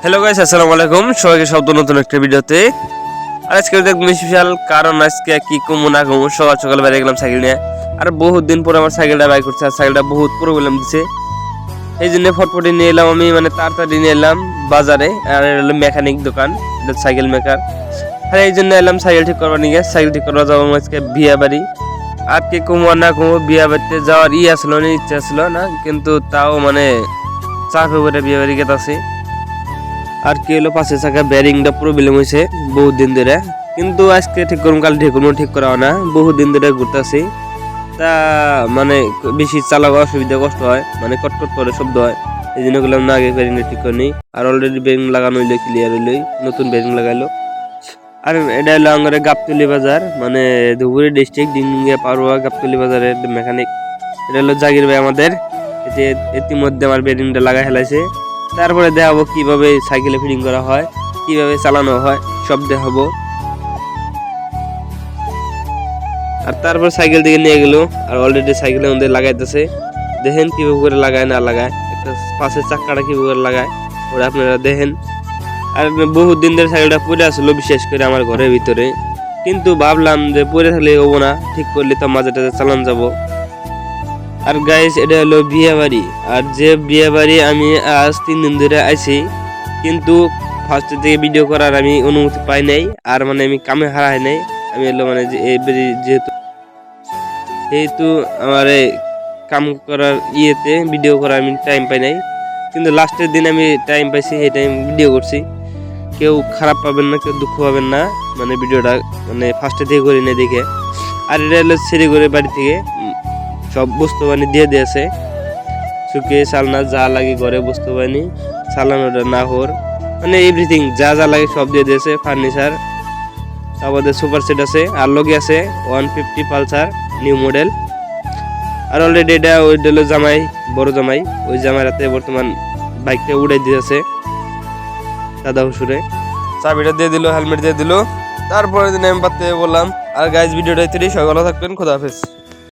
Hello guys, আসসালামু আলাইকুম। সবাইকে শব্দ নতুন একটা ভিডিওতে। আর আজকে একদম স্পেশাল, কারণ আজকে কি কমু না কমু, সকাল সকাল বাইরে গেলাম সাইকেল নিয়ে। আর বহুত দিন পর আমার সাইকেলটা বাইক করছে, আর সাইকেলটা বহুত প্রবলেম দিছে। এই জন্য ফটফটি নিয়ে এলাম আমি, মানে তাড়াতাড়ি নিয়ে এলাম বাজারে। আর এলো মেকানিক দোকান, সাইকেল মেকার। আর এই জন্য এলাম সাইকেল ঠিক করবার নিয়ে। সাইকেল ঠিক করবা যাবো আজকে বিয়া বাড়ি। আর কি কমু আর না কমু, বিয়া বাড়িতে যাওয়ার আসলো না, ইচ্ছা আসলো না, কিন্তু তাও মানে চাপে করে বিয়া বাড়ি গেতাছি। আর কি হলো, পাশে চাকা ব্যারিংটা প্রবলেম হয়েছে বহুত দিন ধরে, কিন্তু আজকে ঠিক করুন, কাল ঠিক করুন, ঠিক করা না। বহুত দিন ধরে ঘুরতেছি, তা মানে বেশি চালানো অসুবিধা, কষ্ট হয়, মানে কটকট করে শব্দ হয়। এই জন্য বললাম না, আগে ব্যারিংটা ঠিক করে নিই। আর অলরেডি ব্যারিং লাগানো হইলো, ক্লিয়ার হইলো, নতুন ব্যারিং লাগাইলো। আর এটা হলো আমার গাবতলি বাজার, মানে ধুবুরি ডিস্ট্রিক্ট ডিঙ্গিয়া পারোয়া গাবতলি বাজারের মেকানিক। এটা হলো জাগির ভাই আমাদের, যে ইতিমধ্যে আমার ব্যারিংটা লাগাই ফেলাইছে। তারপরে দেখাবো কিভাবে সাইকেলে ফিটিং করা হয়, কিভাবে চালানো হয়, সব দেখাবো। আর তারপর সাইকেল থেকে নিয়ে গেল, আর অলরেডি সাইকেলের মধ্যে লাগাইতেছে। দেখেন কিভাবে করে লাগায় না লাগায়, একটা পাশের চাক্কাটা কিভাবে করে লাগায়, ওরা আপনারা দেখেন। আর বহুত দিন ধরে সাইকেলটা পড়ে আসলো, বিশেষ করে আমার ঘরের ভিতরে। কিন্তু ভাবলাম যে পড়ে থাকলে হবো না, ঠিক করলে তো মাঝে টাঝে চালান যাবো। আর গাইস, এটা হলো বিয়ে বাড়ি। আর যে বিয়ে বাড়ি আমি আজ 3 দিন ধরে আইছি, কিন্তু ফার্স্ট থেকে ভিডিও করার আমি অনুমতি পাই নাই। আর মানে আমি কামে হারাই নাই। আমি হলো মানে যেহেতু আমার কাম করার ভিডিও করার আমি টাইম পাই নাই, কিন্তু লাস্টের দিন আমি টাইম পাইছি, সেই টাইম ভিডিও করছি। কেউ খারাপ পাবেন না, কেউ দুঃখ পাবেন না, মানে ভিডিওটা মানে ফার্স্টে থেকে করি না দেখে। আর এটা হলো শিলিগুড়ি বাড়ি থেকে সব বস্তু বাহিনী দিয়ে দিয়েছে, শুকিয়ে চালনা যা লাগে ঘরে বস্তু বাহিনী, চালানোটা না হোর, মানে এভরিথিং যা যা লাগে সব দিয়ে দিয়েছে। ফার্নিচার, আমাদের সুপার সেট আছে, আর লগে আছে 150 পালসার নিউ মডেল। আর অলরেডি এটা ওই হলো জামাই, বড় জামাই, ওই জামাই রাতে বর্তমান বাইকটা উড়াই দিয়েছে দাদা হুসুরে। চাবিটা দিয়ে দিল, হেলমেট দিয়ে দিল। তারপরে দিন আমি বাড়তে বললাম। আর গাইজ, ভিডিওটা সবাই ভালো থাকবেন, খোদা হাফেজ।